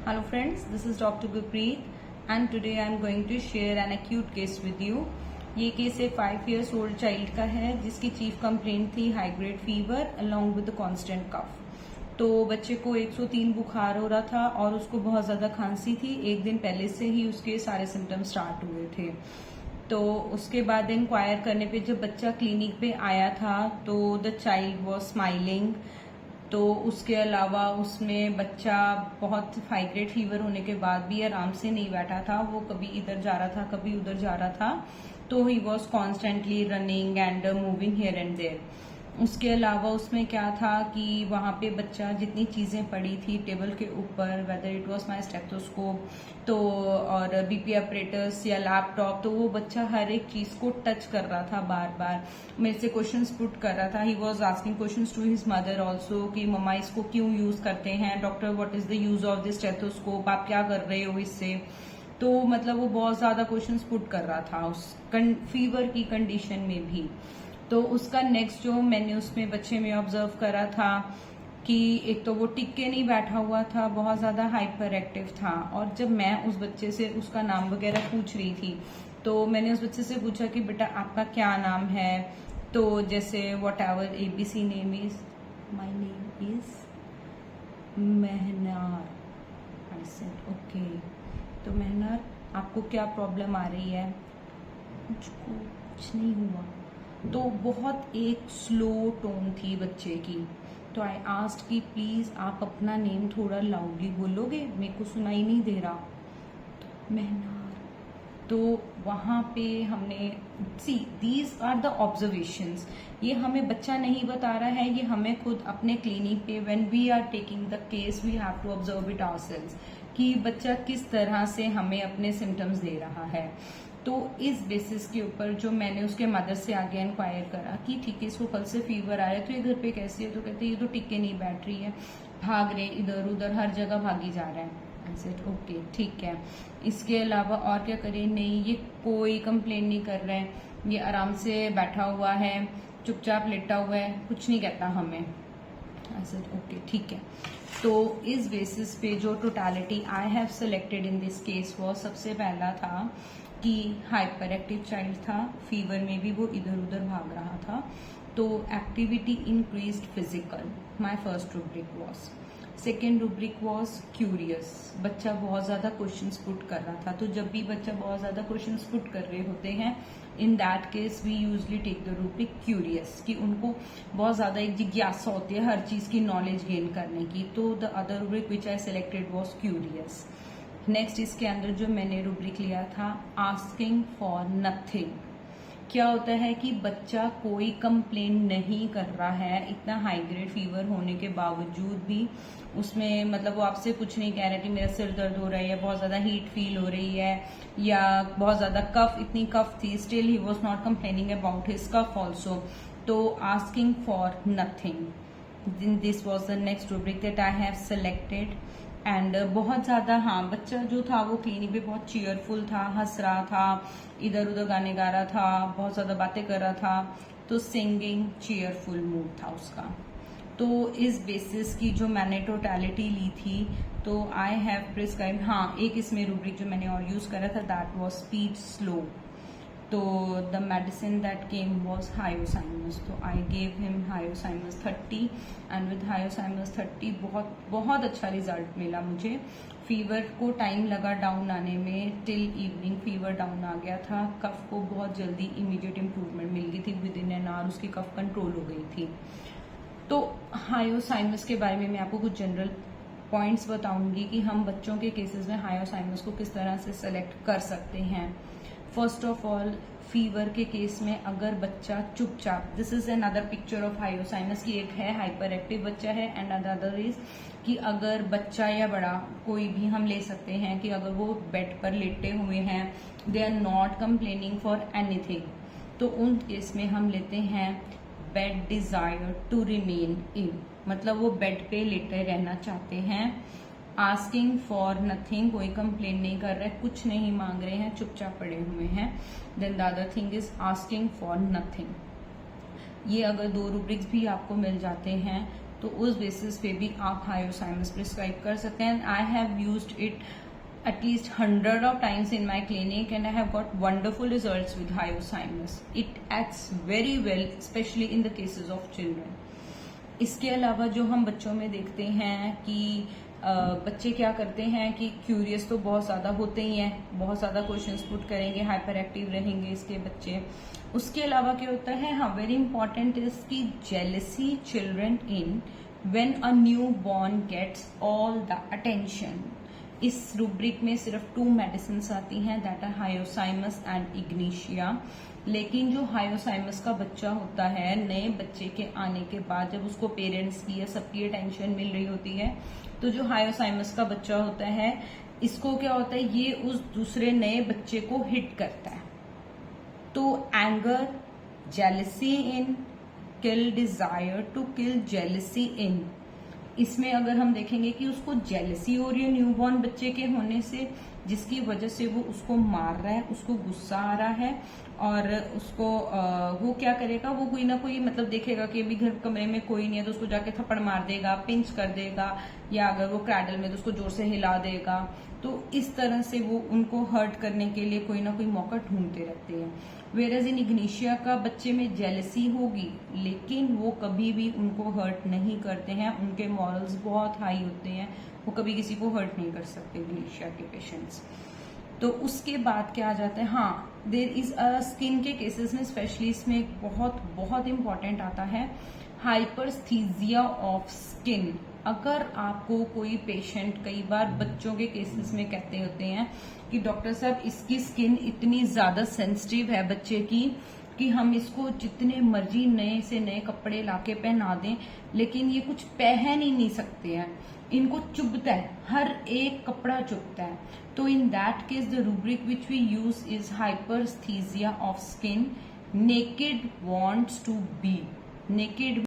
Hello friends, this is Dr. Gurpreet and today I am going to share an acute case with you. ये case एक 5 years old child का है जिसकी chief complaint थी high grade fever along with the constant cough. तो बच्चे को 103 बुखार हो रहा था और उसको बहुत ज्यादा खांसी थी। एक दिन पहले से ही उसके सारे सिम्टम्स स्टार्ट हुए थे। तो उसके बाद इंक्वायर करने पे जब बच्चा क्लिनिक पे आया था तो द चाइल्ड वॉज स्माइलिंग। तो उसके अलावा उसमें बच्चा बहुत हाई ग्रेड फीवर होने के बाद भी आराम से नहीं बैठा था। वो कभी इधर जा रहा था, कभी उधर जा रहा था। तो he was constantly running and moving here and there. उसके अलावा उसमें क्या था कि वहां पे बच्चा जितनी चीजें पड़ी थी टेबल के ऊपर, whether it was my stethoscope तो और बीपी ऑपरेटर्स या लैपटॉप, तो वो बच्चा हर एक चीज को टच कर रहा था, बार बार मेरे से क्वेश्चंस पुट कर रहा था। He was asking questions to his mother also कि मम्मा इसको क्यों यूज करते हैं, doctor what is the use of this stethoscope, आप क्या कर रहे हो इससे। तो मतलब वो बहुत ज्यादा क्वेश्चंस पुट कर रहा था उस फीवर की कंडीशन में भी। तो उसका नेक्स्ट जो मैंने उसमें बच्चे में ऑब्जर्व करा था कि एक तो वो टिक के नहीं बैठा हुआ था, बहुत ज्यादा हाइपर एक्टिव था। और जब मैं उस बच्चे से उसका नाम वगैरह पूछ रही थी तो मैंने उस बच्चे से पूछा कि बेटा आपका क्या नाम है। तो जैसे whatever ABC name is, my name is Mehnar. I said okay. तो मेहनार आपको क्या प्रॉब्लम आ रही है? मुझको कुछ नहीं हुआ। तो बहुत एक स्लो टोन थी बच्चे की। तो आई आस्क्ड कि प्लीज आप अपना नेम थोड़ा लाउडली बोलोगे, मेरे को सुनाई नहीं दे रहा। तो मेहनार। तो वहां पे हमने दीज आर द ऑब्जर्वेशंस। ये हमें बच्चा नहीं बता रहा है, ये हमें खुद अपने क्लिनिक पे when we are taking the case we have to observe it ourselves कि बच्चा किस तरह से हमें अपने सिम्टम्स दे रहा है। तो इस बेसिस के ऊपर जो मैंने उसके मदर से आगे इंक्वायर करा कि ठीक है इसको कल से फीवर आया, तो ये घर पे कैसी है? तो कहते ये तो टिके नहीं बैठ रही है, भाग रहे इधर उधर, हर जगह भागी जा रहा है। आई सेड ओके ठीक है। इसके अलावा और क्या करें? नहीं, ये कोई कंप्लेन नहीं कर रहा है, ये आराम से बैठा हुआ है, चुपचाप लेटा हुआ है, कुछ नहीं कहता हमें। आई सेड ओके ठीक है। तो इस बेसिस पे जो totality I have selected in this case वो सबसे पहला था कि हाइपर एक्टिव चाइल्ड था, फीवर में भी वो इधर उधर भाग रहा था। तो activity increased physical, my first rubric was. Second rubric was curious, बच्चा बहुत ज्यादा क्वेश्चंस पुट कर रहा था। तो जब भी बच्चा बहुत ज्यादा क्वेश्चंस पुट कर रहे होते हैं, in that case we usually take the rubric curious, कि उनको बहुत ज्यादा एक जिज्ञासा होती है हर चीज की नॉलेज गेन करने की। तो the other rubric which I selected was curious. Next इसके अंदर जो मैंने रूब्रिक लिया था आस्किंग फॉर नथिंग। क्या होता है कि बच्चा कोई कंप्लेन नहीं कर रहा है, इतना हाई ग्रेड फीवर होने के बावजूद भी उसमें मतलब वो आपसे कुछ नहीं कह रहा कि मेरा सिर दर्द हो रहा है या बहुत ज्यादा हीट फील हो रही है या बहुत ज्यादा कफ, इतनी कफ थी, still he was not complaining about his cough also. तो asking for nothing, this was the next rubric that I have selected. And बहुत ज्यादा बच्चा जो था वो क्लिनिक पे बहुत चीयरफुल था, हंस रहा था, इधर उधर गाने गा रहा था, बहुत ज्यादा बातें कर रहा था। तो सिंगिंग चीयरफुल मूड था उसका। तो इस बेसिस की जो मैंने टोटलिटी ली थी तो आई हैव प्रिस्क्राइब, एक इसमें रूब्रिक जो मैंने और यूज करा था दैट वाज स्पीच स्लो। तो the medicine that came was hyoscyamus. तो I gave him hyoscyamus 30 and with hyoscyamus 30 बहुत अच्छा रिजल्ट मिला मुझे। फीवर को टाइम लगा डाउन आने में, टिल इवनिंग फीवर डाउन आ गया था। कफ को बहुत जल्दी इमीडिएट इम्प्रूवमेंट मिल गई थी, विद इन एन आवर उसकी कफ कंट्रोल हो गई थी। तो हायोसाइमस के बारे में मैं आपको कुछ जनरल पॉइंट्स बताऊंगी कि हम बच्चों के केसेस में हायोसाइमस को किस तरह से सेलेक्ट कर सकते हैं। फर्स्ट ऑफ ऑल, फीवर के केस में अगर बच्चा चुपचाप, this is another picture of hyoscyamus की, एक है हाइपर एक्टिव बच्चा है एंड अदर इज कि अगर बच्चा या बड़ा कोई भी हम ले सकते हैं कि अगर वो बेड पर लेटे हुए हैं, they are not complaining for anything, तो उन केस में हम लेते हैं bed desire to remain in, मतलब वो बेड पे लेटे रहना चाहते हैं। आस्किंग फॉर नथिंग, कोई कंप्लेन नहीं कर रहा है, कुछ नहीं मांग रहे हैं, चुपचाप पड़े हुए हैं। Then the other thing is asking for nothing. ये अगर दो रूब्रिक्स भी आपको मिल जाते हैं तो उस बेसिस पे भी आप हायोसाइमस प्रिस्क्राइब कर सकते हैं. I have used it at least 100 of times in my clinic and I have got wonderful results with hyoscyamus. It acts very well, especially in the cases of children. इसके अलावा जो हम बच्चों में देखते हैं कि बच्चे क्या करते हैं कि क्यूरियस तो बहुत ज़्यादा होते ही हैं, बहुत ज़्यादा क्वेश्चंस पुट करेंगे, हाइपर एक्टिव रहेंगे इसके बच्चे. उसके अलावा क्या होता है, हाँ, वेरी इंपॉर्टेंट इज की jealousy children in when a new born gets all the attention. इस रूब्रिक में सिर्फ 2 मेडिसिन आती हैं, that are hyoscyamus and ignatia. लेकिन जो हायोसाइमस का बच्चा होता है, नए बच्चे के आने के बाद जब उसको पेरेंट्स की या सबकी अटेंशन मिल रही होती है, तो जो हायोसाइमस का बच्चा होता है, इसको क्या होता है, ये उस दूसरे नए बच्चे को हिट करता है. तो anger, jealousy in, kill desire to kill jealousy in. इसमें अगर हम देखेंगे कि उसको जेलसी हो रही है न्यूबॉर्न बच्चे के होने से, जिसकी वजह से वो उसको मार रहा है, उसको गुस्सा आ रहा है, और उसको वो क्या करेगा, वो कोई ना कोई मतलब देखेगा कि अभी घर कमरे में कोई नहीं है तो उसको जाके थप्पड़ मार देगा, पिंच कर देगा, या अगर वो क्रैडल में तो उसको जोर से हिला देगा. तो इस तरह से वो उनको हर्ट करने के लिए कोई ना कोई मौका ढूंढते रहते हैं. वेरएज इन इग्निशिया का बच्चे में जेलसी होगी, लेकिन वो कभी भी उनको हर्ट नहीं करते हैं. उनके मॉरल्स बहुत हाई होते हैं, वो कभी किसी को हर्ट नहीं कर सकते इग्निशिया के पेशेंट्स. तो उसके बाद क्या आ जाता है, हाँ, देर इज अ स्किन के केसेस में स्पेशली इसमें एक बहुत बहुत इंपॉर्टेंट आता है हाइपरस्थीजिया ऑफ स्किन. अगर आपको कोई पेशेंट, कई बार बच्चों के केसेस में कहते होते हैं कि डॉक्टर साहब इसकी स्किन इतनी ज्यादा सेंसिटिव है बच्चे की कि हम इसको जितने मर्जी नए से नए कपड़े लाके पहना दें, लेकिन ये कुछ पहन ही नहीं सकते हैं, इनको चुभता है, हर एक कपड़ा चुभता है. तो in that case the rubric which we use is hyperaesthesia of skin. Naked wants to be naked.